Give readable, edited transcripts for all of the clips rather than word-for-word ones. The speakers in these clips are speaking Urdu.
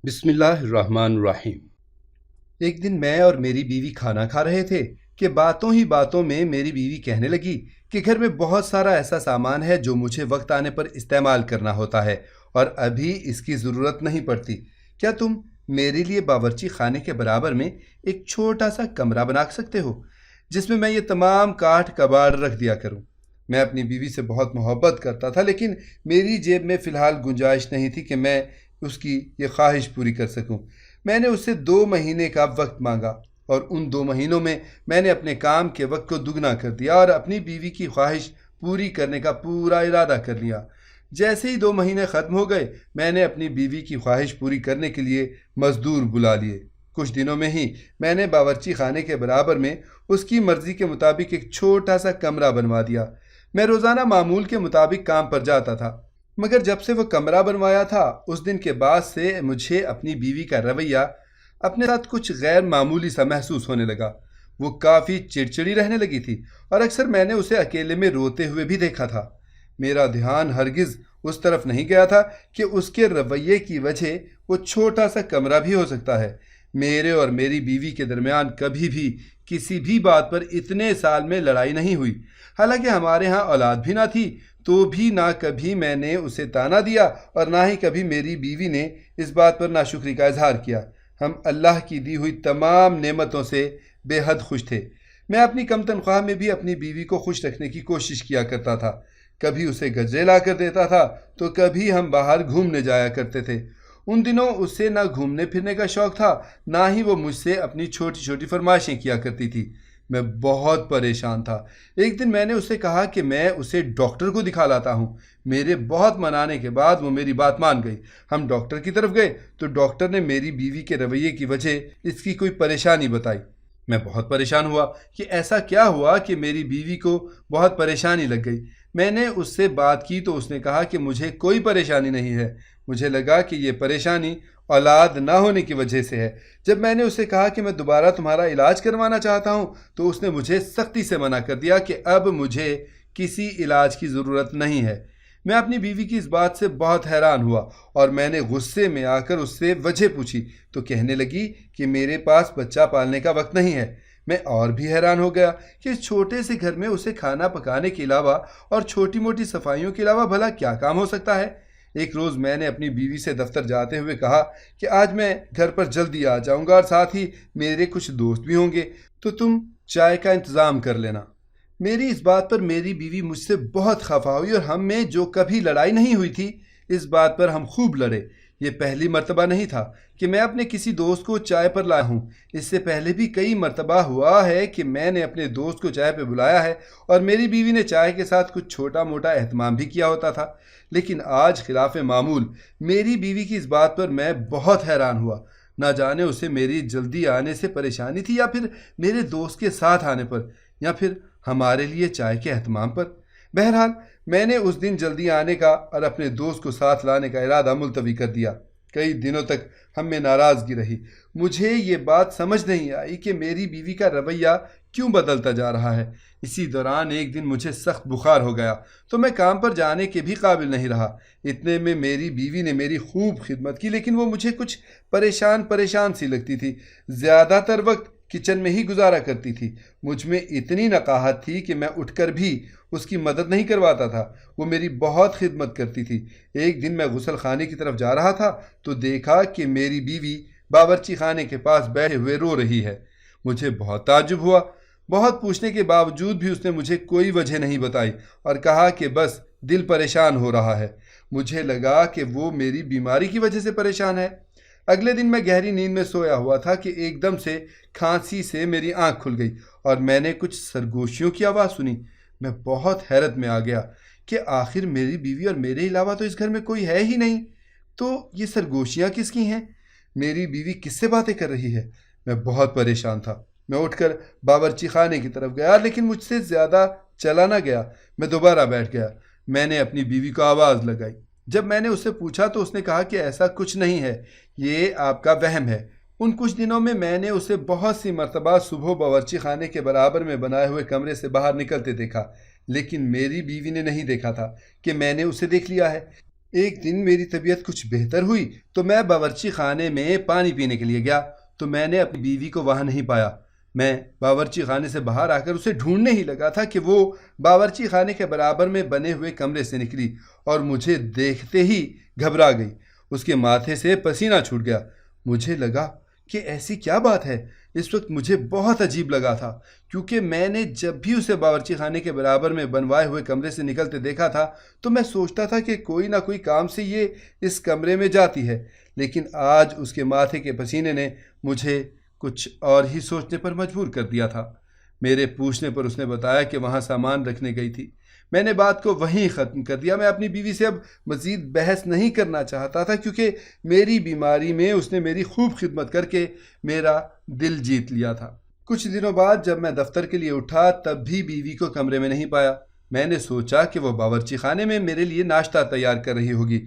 بسم اللہ الرحمن الرحیم۔ ایک دن میں اور میری بیوی کھانا کھا رہے تھے کہ باتوں ہی باتوں میں میری بیوی کہنے لگی کہ گھر میں بہت سارا ایسا سامان ہے جو مجھے وقت آنے پر استعمال کرنا ہوتا ہے اور ابھی اس کی ضرورت نہیں پڑتی۔ کیا تم میرے لیے باورچی خانے کے برابر میں ایک چھوٹا سا کمرہ بنا سکتے ہو جس میں میں یہ تمام کاٹھ کباڑ رکھ دیا کروں؟ میں اپنی بیوی سے بہت محبت کرتا تھا، لیکن میری جیب میں فی الحال گنجائش نہیں تھی کہ میں اس کی یہ خواہش پوری کر سکوں۔ میں نے اس سے 2 مہینے کا وقت مانگا اور ان 2 مہینوں میں میں نے اپنے کام کے وقت کو دگنا کر دیا اور اپنی بیوی کی خواہش پوری کرنے کا پورا ارادہ کر لیا۔ جیسے ہی 2 مہینے ختم ہو گئے، میں نے اپنی بیوی کی خواہش پوری کرنے کے لیے مزدور بلا لیے۔ کچھ دنوں میں ہی میں نے باورچی خانے کے برابر میں اس کی مرضی کے مطابق ایک چھوٹا سا کمرہ بنوا دیا۔ میں روزانہ معمول کے مطابق کام پر جاتا تھا، مگر جب سے وہ کمرہ بنوایا تھا اس دن کے بعد سے مجھے اپنی بیوی کا رویہ اپنے ساتھ کچھ غیر معمولی سا محسوس ہونے لگا۔ وہ کافی چڑچڑی رہنے لگی تھی اور اکثر میں نے اسے اکیلے میں روتے ہوئے بھی دیکھا تھا۔ میرا دھیان ہرگز اس طرف نہیں گیا تھا کہ اس کے رویے کی وجہ وہ چھوٹا سا کمرہ بھی ہو سکتا ہے۔ میرے اور میری بیوی کے درمیان کبھی بھی کسی بھی بات پر اتنے سال میں لڑائی نہیں ہوئی۔ حالانکہ ہمارے ہاں اولاد بھی نہ تھی، تو بھی نہ کبھی میں نے اسے طعنہ دیا اور نہ ہی کبھی میری بیوی نے اس بات پر ناشکری کا اظہار کیا۔ ہم اللہ کی دی ہوئی تمام نعمتوں سے بے حد خوش تھے۔ میں اپنی کم تنخواہ میں بھی اپنی بیوی کو خوش رکھنے کی کوشش کیا کرتا تھا۔ کبھی اسے گجرے لا کر دیتا تھا تو کبھی ہم باہر گھومنے جایا کرتے تھے۔ ان دنوں اسے نہ گھومنے پھرنے کا شوق تھا، نہ ہی وہ مجھ سے اپنی چھوٹی چھوٹی فرمائشیں کیا کرتی تھی۔ میں بہت پریشان تھا۔ ایک دن میں نے اسے کہا کہ میں اسے ڈاکٹر کو دکھا لاتا ہوں۔ میرے بہت منانے کے بعد وہ میری بات مان گئی۔ ہم ڈاکٹر کی طرف گئے تو ڈاکٹر نے میری بیوی کے رویے کی وجہ اس کی کوئی پریشانی بتائی۔ میں بہت پریشان ہوا کہ ایسا کیا ہوا کہ میری بیوی کو بہت پریشانی لگ گئی۔ میں نے اس سے بات کی تو اس نے کہا کہ مجھے کوئی پریشانی نہیں ہے۔ مجھے لگا کہ یہ پریشانی اولاد نہ ہونے کی وجہ سے ہے۔ جب میں نے اسے کہا کہ میں دوبارہ تمہارا علاج کروانا چاہتا ہوں تو اس نے مجھے سختی سے منع کر دیا کہ اب مجھے کسی علاج کی ضرورت نہیں ہے۔ میں اپنی بیوی کی اس بات سے بہت حیران ہوا اور میں نے غصے میں آ کر اس سے وجہ پوچھی تو کہنے لگی کہ میرے پاس بچہ پالنے کا وقت نہیں ہے۔ میں اور بھی حیران ہو گیا کہ اس چھوٹے سے گھر میں اسے کھانا پکانے کے علاوہ اور چھوٹی موٹی صفائیوں کے علاوہ بھلا کیا کام ہو سکتا ہے۔ ایک روز میں نے اپنی بیوی سے دفتر جاتے ہوئے کہا کہ آج میں گھر پر جلدی آ جاؤں گا اور ساتھ ہی میرے کچھ دوست بھی ہوں گے، تو تم چائے کا انتظام کر لینا۔ میری اس بات پر میری بیوی مجھ سے بہت خفا ہوئی اور ہم میں جو کبھی لڑائی نہیں ہوئی تھی اس بات پر ہم خوب لڑے۔ یہ پہلی مرتبہ نہیں تھا کہ میں اپنے کسی دوست کو چائے پر لایا ہوں۔ اس سے پہلے بھی کئی مرتبہ ہوا ہے کہ میں نے اپنے دوست کو چائے پہ بلایا ہے اور میری بیوی نے چائے کے ساتھ کچھ چھوٹا موٹا اہتمام بھی کیا ہوتا تھا، لیکن آج خلاف معمول میری بیوی کی اس بات پر میں بہت حیران ہوا۔ نہ جانے اسے میری جلدی آنے سے پریشانی تھی یا پھر میرے دوست کے ساتھ آنے پر یا پھر ہمارے لیے چائے کے اہتمام پر۔ بہرحال میں نے اس دن جلدی آنے کا اور اپنے دوست کو ساتھ لانے کا ارادہ ملتوی کر دیا۔ کئی دنوں تک ہم میں ناراضگی رہی۔ مجھے یہ بات سمجھ نہیں آئی کہ میری بیوی کا رویہ کیوں بدلتا جا رہا ہے۔ اسی دوران ایک دن مجھے سخت بخار ہو گیا تو میں کام پر جانے کے بھی قابل نہیں رہا۔ اتنے میں میری بیوی نے میری خوب خدمت کی، لیکن وہ مجھے کچھ پریشان سی لگتی تھی۔ زیادہ تر وقت کچن میں ہی گزارا کرتی تھی۔ مجھ میں اتنی نقاہت تھی کہ میں اٹھ کر بھی اس کی مدد نہیں کرواتا تھا۔ وہ میری بہت خدمت کرتی تھی۔ ایک دن میں غسل خانے کی طرف جا رہا تھا تو دیکھا کہ میری بیوی باورچی خانے کے پاس بیٹھے ہوئے رو رہی ہے۔ مجھے بہت تعجب ہوا۔ بہت پوچھنے کے باوجود بھی اس نے مجھے کوئی وجہ نہیں بتائی اور کہا کہ بس دل پریشان ہو رہا ہے۔ مجھے لگا کہ وہ میری بیماری کی وجہ سے پریشان ہے۔ اگلے دن میں گہری نیند میں سویا ہوا تھا کہ ایک دم سے کھانسی سے میری آنکھ کھل گئی اور میں نے کچھ سرگوشیوں کی آواز سنی۔ میں بہت حیرت میں آ گیا کہ آخر میری بیوی اور میرے علاوہ تو اس گھر میں کوئی ہے ہی نہیں، تو یہ سرگوشیاں کس کی ہیں؟ میری بیوی کس سے باتیں کر رہی ہے؟ میں بہت پریشان تھا۔ میں اٹھ کر باورچی خانے کی طرف گیا، لیکن مجھ سے زیادہ چلا نہ گیا۔ میں دوبارہ بیٹھ گیا۔ میں نے اپنی بیوی کو آواز لگائی۔ جب میں نے اس سے پوچھا تو اس نے کہا کہ ایسا کچھ نہیں ہے، یہ آپ کا وہم ہے۔ ان کچھ دنوں میں نے اسے بہت سی مرتبہ صبح باورچی خانے کے برابر میں بنائے ہوئے کمرے سے باہر نکلتے دیکھا، لیکن میری بیوی نے نہیں دیکھا تھا کہ میں نے اسے دیکھ لیا ہے۔ ایک دن میری طبیعت کچھ بہتر ہوئی تو میں باورچی خانے میں پانی پینے کے لیے گیا تو میں نے اپنی بیوی کو وہاں نہیں پایا۔ میں باورچی خانے سے باہر آ کر اسے ڈھونڈنے ہی لگا تھا کہ وہ باورچی خانے کے برابر میں بنے ہوئے کمرے سے نکلی اور مجھے دیکھتے ہی گھبرا گئی۔ اس کے ماتھے سے پسینہ چھوٹ گیا۔ مجھے لگا کہ ایسی کیا بات ہے۔ اس وقت مجھے بہت عجیب لگا تھا کیونکہ میں نے جب بھی اسے باورچی خانے کے برابر میں بنوائے ہوئے کمرے سے نکلتے دیکھا تھا تو میں سوچتا تھا کہ کوئی نہ کوئی کام سے یہ اس کمرے میں جاتی ہے، لیکن آج اس کے ماتھے کے پسینے نے مجھے کچھ اور ہی سوچنے پر مجبور کر دیا تھا۔ میرے پوچھنے پر اس نے بتایا کہ وہاں سامان رکھنے گئی تھی۔ میں نے بات کو وہیں ختم کر دیا۔ میں اپنی بیوی سے اب مزید بحث نہیں کرنا چاہتا تھا کیونکہ میری بیماری میں اس نے میری خوب خدمت کر کے میرا دل جیت لیا تھا۔ کچھ دنوں بعد جب میں دفتر کے لیے اٹھا تب بھی بیوی کو کمرے میں نہیں پایا۔ میں نے سوچا کہ وہ باورچی خانے میں میرے لیے ناشتہ تیار کر رہی ہوگی۔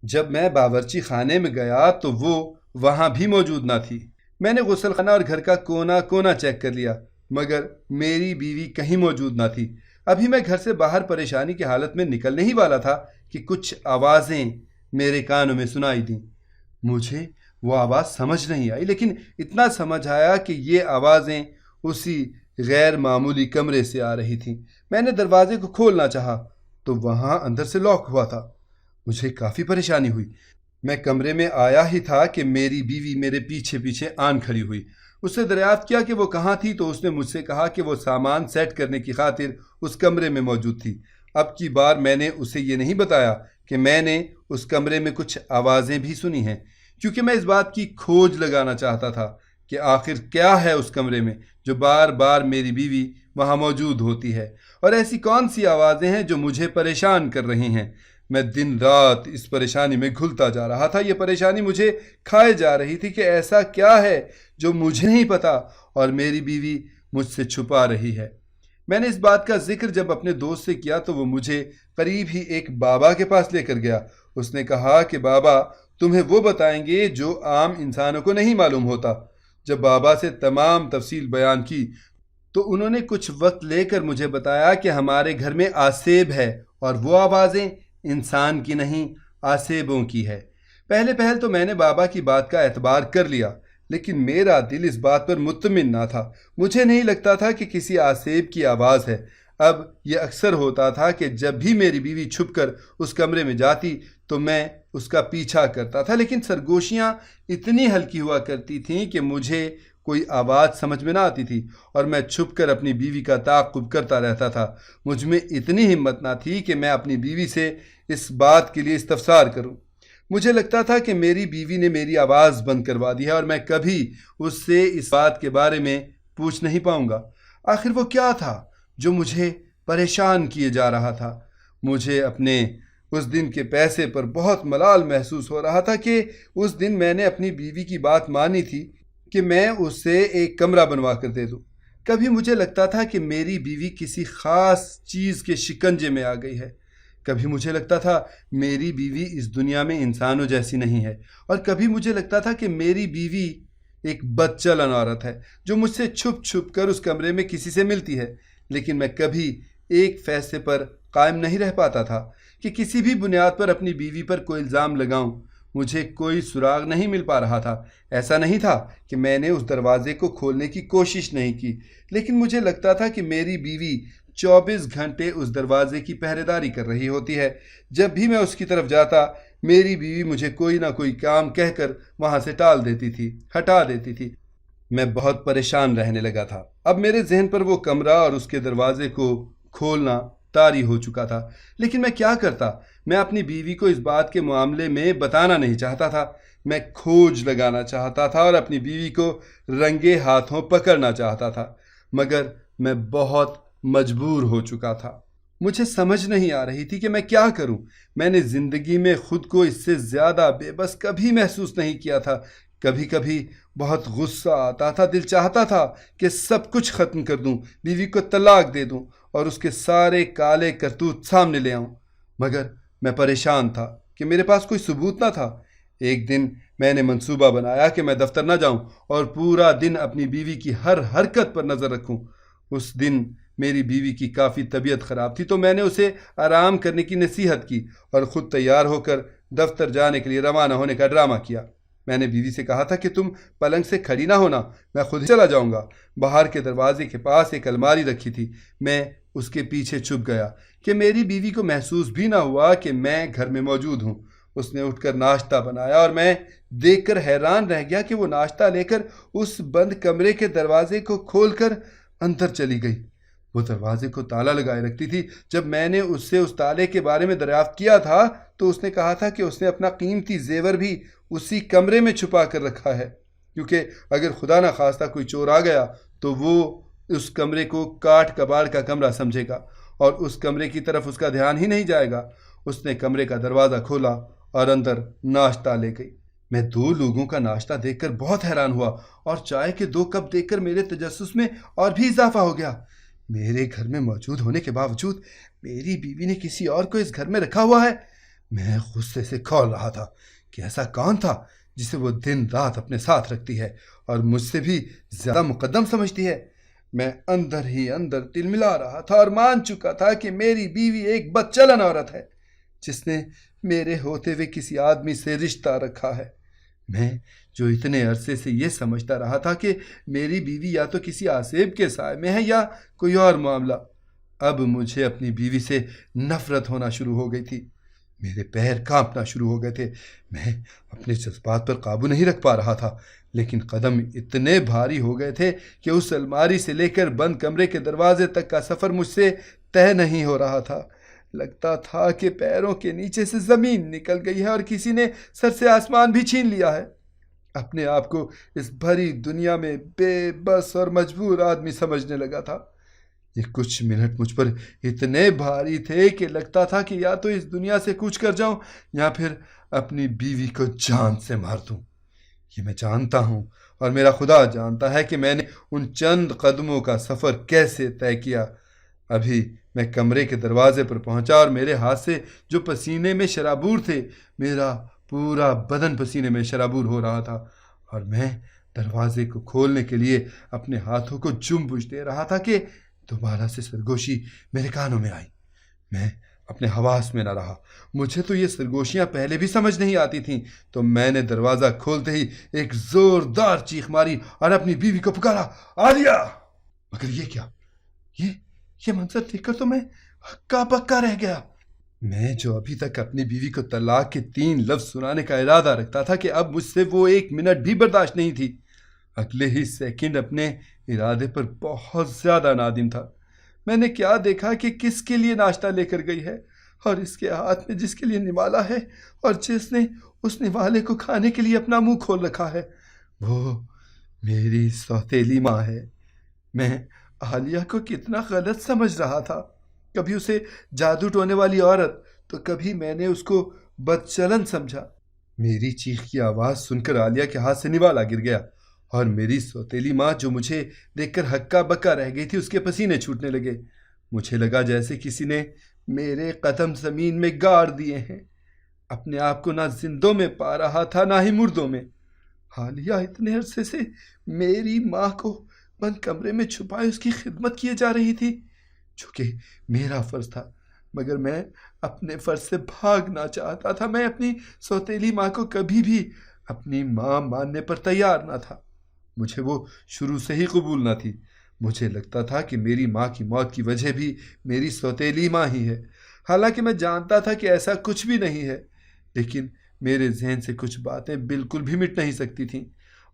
جب میں باورچی خانے میں گیا تو وہ وہاں بھی موجود نہ تھی۔ میں نے غسل خانہ اور گھر کا کونا کونا چیک کر لیا مگر میری بیوی کہیں موجود نہ تھی۔ ابھی میں گھر سے باہر پریشانی کی حالت میں نکلنے ہی والا تھا کہ کچھ آوازیں میرے کانوں میں سنائی دیں۔ مجھے وہ آواز سمجھ نہیں آئی لیکن اتنا سمجھ آیا کہ یہ آوازیں اسی غیر معمولی کمرے سے آ رہی تھیں۔ میں نے دروازے کو کھولنا چاہا تو وہاں اندر سے لاک ہوا تھا۔ مجھے کافی پریشانی ہوئی۔ میں کمرے میں آیا ہی تھا کہ میری بیوی میرے پیچھے پیچھے آن کھڑی ہوئی۔ اس سے دریافت کیا کہ وہ کہاں تھی تو اس نے مجھ سے کہا کہ وہ سامان سیٹ کرنے کی خاطر اس کمرے میں موجود تھی۔ اب کی بار میں نے اسے یہ نہیں بتایا کہ میں نے اس کمرے میں کچھ آوازیں بھی سنی ہیں کیونکہ میں اس بات کی کھوج لگانا چاہتا تھا کہ آخر کیا ہے اس کمرے میں جو بار بار میری بیوی وہاں موجود ہوتی ہے اور ایسی کون سی آوازیں ہیں جو مجھے پریشان کر رہی ہیں۔ میں دن رات اس پریشانی میں گھلتا جا رہا تھا۔ یہ پریشانی مجھے کھائے جا رہی تھی کہ ایسا کیا ہے جو مجھے نہیں پتا اور میری بیوی مجھ سے چھپا رہی ہے۔ میں نے اس بات کا ذکر جب اپنے دوست سے کیا تو وہ مجھے قریب ہی ایک بابا کے پاس لے کر گیا۔ اس نے کہا کہ بابا تمہیں وہ بتائیں گے جو عام انسانوں کو نہیں معلوم ہوتا۔ جب بابا سے تمام تفصیل بیان کی تو انہوں نے کچھ وقت لے کر مجھے بتایا کہ ہمارے گھر میں آسیب ہے اور وہ آوازیں انسان کی نہیں آسیبوں کی ہے۔ پہل تو میں نے بابا کی بات کا اعتبار کر لیا لیکن میرا دل اس بات پر مطمئن نہ تھا۔ مجھے نہیں لگتا تھا کہ کسی آسیب کی آواز ہے۔ اب یہ اکثر ہوتا تھا کہ جب بھی میری بیوی چھپ کر اس کمرے میں جاتی تو میں اس کا پیچھا کرتا تھا لیکن سرگوشیاں اتنی ہلکی ہوا کرتی تھیں کہ مجھے کوئی آواز سمجھ میں نہ آتی تھی اور میں چھپ کر اپنی بیوی کا تعاقب کرتا رہتا تھا۔ مجھ میں اتنی ہمت نہ تھی کہ میں اپنی بیوی سے اس بات کے لیے استفسار کروں۔ مجھے لگتا تھا کہ میری بیوی نے میری آواز بند کروا دی ہے اور میں کبھی اس سے اس بات کے بارے میں پوچھ نہیں پاؤں گا۔ آخر وہ کیا تھا جو مجھے پریشان کیے جا رہا تھا؟ مجھے اپنے اس دن کے پیسے پر بہت ملال محسوس ہو رہا تھا کہ اس دن میں نے اپنی بیوی کی بات مانی تھی کہ میں اس سے ایک کمرہ بنوا کر دے دوں۔ کبھی مجھے لگتا تھا کہ میری بیوی کسی خاص چیز کے شکنجے میں آ گئی ہے، کبھی مجھے لگتا تھا میری بیوی اس دنیا میں انسانوں جیسی نہیں ہے، اور کبھی مجھے لگتا تھا کہ میری بیوی ایک بد چلن عورت ہے جو مجھ سے چھپ چھپ کر اس کمرے میں کسی سے ملتی ہے۔ لیکن میں کبھی ایک فیصلے پر قائم نہیں رہ پاتا تھا کہ کسی بھی بنیاد پر اپنی بیوی پر کوئی الزام لگاؤں۔ مجھے کوئی سراغ نہیں مل پا رہا تھا۔ ایسا نہیں تھا کہ میں نے اس دروازے کو کھولنے کی کوشش نہیں کی، لیکن مجھے لگتا تھا کہ میری بیوی 24 گھنٹے اس دروازے کی پہرے داری کر رہی ہوتی ہے۔ جب بھی میں اس کی طرف جاتا میری بیوی مجھے کوئی نہ کوئی کام کہہ کر وہاں سے ٹال دیتی تھی، ہٹا دیتی تھی۔ میں بہت پریشان رہنے لگا تھا۔ اب میرے ذہن پر وہ کمرہ اور اس کے دروازے کو کھولنا طاری ہو چکا تھا، لیکن میں کیا کرتا؟ میں اپنی بیوی کو اس بات کے معاملے میں بتانا نہیں چاہتا تھا۔ میں کھوج لگانا چاہتا تھا اور اپنی بیوی کو رنگے ہاتھوں پکڑنا چاہتا تھا، مگر میں بہت مجبور ہو چکا تھا۔ مجھے سمجھ نہیں آ رہی تھی کہ میں کیا کروں۔ میں نے زندگی میں خود کو اس سے زیادہ بے بس کبھی محسوس نہیں کیا تھا۔ کبھی کبھی بہت غصہ آتا تھا، دل چاہتا تھا کہ سب کچھ ختم کر دوں، بیوی کو طلاق دے دوں اور اس کے سارے کالے کرتوت سامنے لے آؤں، مگر میں پریشان تھا کہ میرے پاس کوئی ثبوت نہ تھا۔ ایک دن میں نے منصوبہ بنایا کہ میں دفتر نہ جاؤں اور پورا دن اپنی بیوی کی ہر حرکت پر نظر رکھوں۔ اس دن میری بیوی کی کافی طبیعت خراب تھی تو میں نے اسے آرام کرنے کی نصیحت کی اور خود تیار ہو کر دفتر جانے کے لیے روانہ ہونے کا ڈرامہ کیا۔ میں نے بیوی سے کہا تھا کہ تم پلنگ سے کھڑی نہ ہونا، میں خود ہی چلا جاؤں گا۔ باہر کے دروازے کے پاس ایک الماری رکھی تھی، میں اس کے پیچھے چھپ گیا کہ میری بیوی کو محسوس بھی نہ ہوا کہ میں گھر میں موجود ہوں۔ اس نے اٹھ کر ناشتہ بنایا اور میں دیکھ کر حیران رہ گیا کہ وہ ناشتہ لے کر اس بند کمرے کے دروازے کو کھول کر اندر چلی گئی۔ وہ دروازے کو تالا لگائے رکھتی تھی۔ جب میں نے اس سے اس تالے کے بارے میں دریافت کیا تھا تو اس نے کہا تھا کہ اس نے اپنا قیمتی زیور بھی اسی کمرے میں چھپا کر رکھا ہے، کیونکہ اگر خدا نہ خواستہ کوئی چور آ گیا تو وہ اس کمرے کو کاٹ کباڑ کا کمرہ سمجھے گا اور اس کمرے کی طرف اس کا دھیان ہی نہیں جائے گا۔ اس نے کمرے کا دروازہ کھولا اور اندر ناشتہ لے گئی۔ میں 2 لوگوں کا ناشتہ دیکھ کر بہت حیران ہوا اور چائے کے 2 کپ دیکھ کر میرے تجسس میں اور بھی اضافہ ہو گیا۔ میرے گھر میں موجود ہونے کے باوجود میری بیوی نے کسی اور کو اس گھر میں رکھا ہوا ہے۔ میں غصے سے کھول رہا تھا کہ ایسا کون تھا جسے وہ دن رات اپنے ساتھ رکھتی ہے اور مجھ سے بھی زیادہ مقدم سمجھتی ہے۔ میں اندر ہی اندر تلملا رہا تھا اور مان چکا تھا کہ میری بیوی ایک بدچلن عورت ہے جس نے میرے ہوتے ہوئے کسی آدمی سے رشتہ رکھا ہے۔ میں جو اتنے عرصے سے یہ سمجھتا رہا تھا کہ میری بیوی یا تو کسی آسیب کے سائے میں ہے یا کوئی اور معاملہ، اب مجھے اپنی بیوی سے نفرت ہونا شروع ہو گئی تھی۔ میرے پیر کانپنا شروع ہو گئے تھے۔ میں اپنے جذبات پر قابو نہیں رکھ پا رہا تھا، لیکن قدم اتنے بھاری ہو گئے تھے کہ اس الماری سے لے کر بند کمرے کے دروازے تک کا سفر مجھ سے طے نہیں ہو رہا تھا۔ لگتا تھا کہ پیروں کے نیچے سے زمین نکل گئی ہے اور کسی نے سر سے آسمان بھی چھین لیا ہے۔ اپنے آپ کو اس بھری دنیا میں بے بس اور مجبور آدمی سمجھنے لگا تھا۔ یہ کچھ منٹ مجھ پر اتنے بھاری تھے کہ لگتا تھا کہ یا تو اس دنیا سے کوچ کر جاؤں یا پھر اپنی بیوی کو جان سے مار دوں۔ یہ میں جانتا ہوں اور میرا خدا جانتا ہے کہ میں نے ان چند قدموں کا سفر کیسے طے کیا۔ ابھی میں کمرے کے دروازے پر پہنچا اور میرے ہاتھ سے جو پسینے میں شرابور تھے، میرا پورا بدن پسینے میں شرابور ہو رہا تھا اور میں دروازے کو کھولنے کے لیے اپنے ہاتھوں کو جنبش دے رہا تھا کہ دوبارہ سے سرگوشی میرے کانوں میں آئی۔ میں اپنے حواس میں نہ رہا۔ مجھے تو یہ سرگوشیاں پہلے بھی سمجھ نہیں آتی تھیں، تو میں نے دروازہ کھولتے ہی ایک زوردار چیخ ماری اور اپنی بیوی کو پکارا، عالیہ! مگر یہ کیا؟ یہ منظر دیکھ کر تو میں ہکا بکا رہ گیا۔ میں جو ابھی تک اپنی بیوی کو طلاق کے 3 لفظ سنانے کا ارادہ رکھتا تھا کہ اب مجھ سے وہ 1 منٹ بھی برداشت نہیں تھی، اگلے ہی سیکنڈ اپنے ارادے پر بہت زیادہ نادم تھا۔ میں نے کیا دیکھا کہ کس کے لیے ناشتہ لے کر گئی ہے اور اس کے ہاتھ میں جس کے لیے نوالا ہے اور جس نے اس نوالے کو کھانے کے لیے اپنا منہ کھول رکھا ہے، وہ میری سوتیلی ماں ہے۔ میں عالیہ کو کتنا غلط سمجھ رہا تھا، کبھی اسے جادو ٹونے والی عورت تو کبھی میں نے اس کو بدچلن سمجھا۔ میری چیخ کی آواز سن کر عالیہ کے ہاتھ سے نوالا گر گیا اور میری سوتیلی ماں جو مجھے دیکھ کر ہکا بکا رہ گئی تھی، اس کے پسینے چھوٹنے لگے۔ مجھے لگا جیسے کسی نے میرے قدم زمین میں گاڑ دیے ہیں۔ اپنے آپ کو نہ زندوں میں پا رہا تھا نہ ہی مردوں میں۔ عالیہ اتنے عرصے سے میری ماں کو بند کمرے میں چھپائے اس کی خدمت کیے جا رہی تھی، جو کہ میرا فرض تھا، مگر میں اپنے فرض سے بھاگنا چاہتا تھا۔ میں اپنی سوتیلی ماں کو کبھی بھی اپنی ماں ماننے پر تیار نہ تھا۔ مجھے وہ شروع سے ہی قبول نہ تھی۔ مجھے لگتا تھا کہ میری ماں کی موت کی وجہ بھی میری سوتیلی ماں ہی ہے، حالانکہ میں جانتا تھا کہ ایسا کچھ بھی نہیں ہے، لیکن میرے ذہن سے کچھ باتیں بالکل بھی مٹ نہیں سکتی تھیں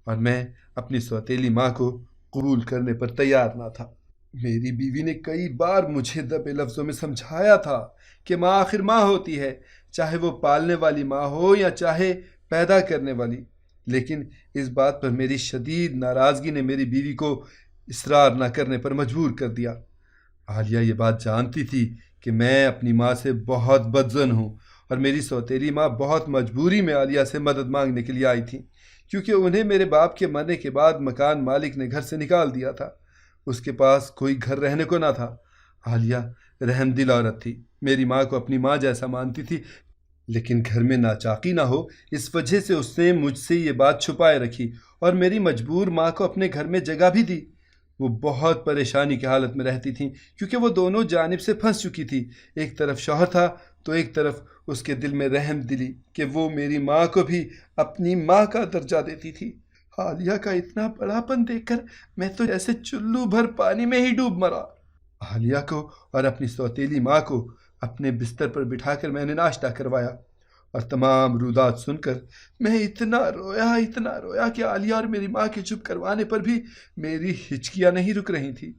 اور میں اپنی سوتیلی ماں کو قبول کرنے پر تیار نہ تھا۔ میری بیوی نے کئی بار مجھے دبے لفظوں میں سمجھایا تھا کہ ماں آخر ماں ہوتی ہے، چاہے وہ پالنے والی ماں ہو یا چاہے پیدا کرنے والی، لیکن اس بات پر میری شدید ناراضگی نے میری بیوی کو اصرار نہ کرنے پر مجبور کر دیا۔ عالیہ یہ بات جانتی تھی کہ میں اپنی ماں سے بہت بدظن ہوں اور میری سوتیلی ماں بہت مجبوری میں عالیہ سے مدد مانگنے کے لیے آئی تھی، کیونکہ انہیں میرے باپ کے مرنے کے بعد مکان مالک نے گھر سے نکال دیا تھا۔ اس کے پاس کوئی گھر رہنے کو نہ تھا۔ عالیہ رحم دل عورت تھی، میری ماں کو اپنی ماں جیسا مانتی تھی، لیکن گھر میں ناچاقی نہ ہو اس وجہ سے اس نے مجھ سے یہ بات چھپائے رکھی اور میری مجبور ماں کو اپنے گھر میں جگہ بھی دی۔ وہ بہت پریشانی کی حالت میں رہتی تھیں کیونکہ وہ دونوں جانب سے پھنس چکی تھی۔ ایک طرف شوہر تھا تو ایک طرف اس کے دل میں رحم دلی کہ وہ میری ماں کو بھی اپنی ماں کا درجہ دیتی تھی۔ عالیہ کا اتنا بڑا پن دیکھ کر میں تو جیسے چلو بھر پانی میں ہی ڈوب مرا۔ عالیہ کو اور اپنی سوتیلی ماں کو اپنے بستر پر بٹھا کر میں نے ناشتہ کروایا اور تمام رودات سن کر میں اتنا رویا کہ عالیہ اور میری ماں کے چپ کروانے پر بھی میری ہچکیاں نہیں رک رہی تھیں۔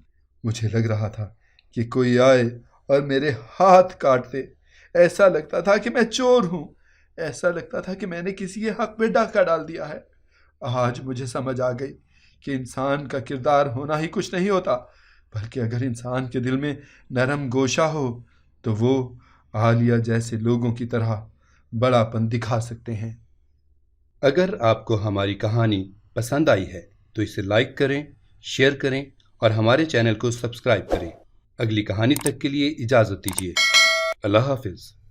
مجھے لگ رہا تھا کہ کوئی آئے اور میرے ہاتھ کاٹ دے۔ ایسا لگتا تھا کہ میں چور ہوں، ایسا لگتا تھا کہ میں نے کسی کے حق میں ڈاکہ ڈال دیا ہے۔ آج مجھے سمجھ آ گئی کہ انسان کا کردار ہونا ہی کچھ نہیں ہوتا، بلکہ اگر انسان کے دل میں نرم گوشہ ہو تو وہ عالیہ جیسے لوگوں کی طرح بڑا پن دکھا سکتے ہیں۔ اگر آپ کو ہماری کہانی پسند آئی ہے تو اسے لائک کریں، شیئر کریں اور ہمارے چینل کو سبسکرائب کریں۔ اگلی کہانی تک کے لیے اجازت دیجیے۔ اللہ حافظ۔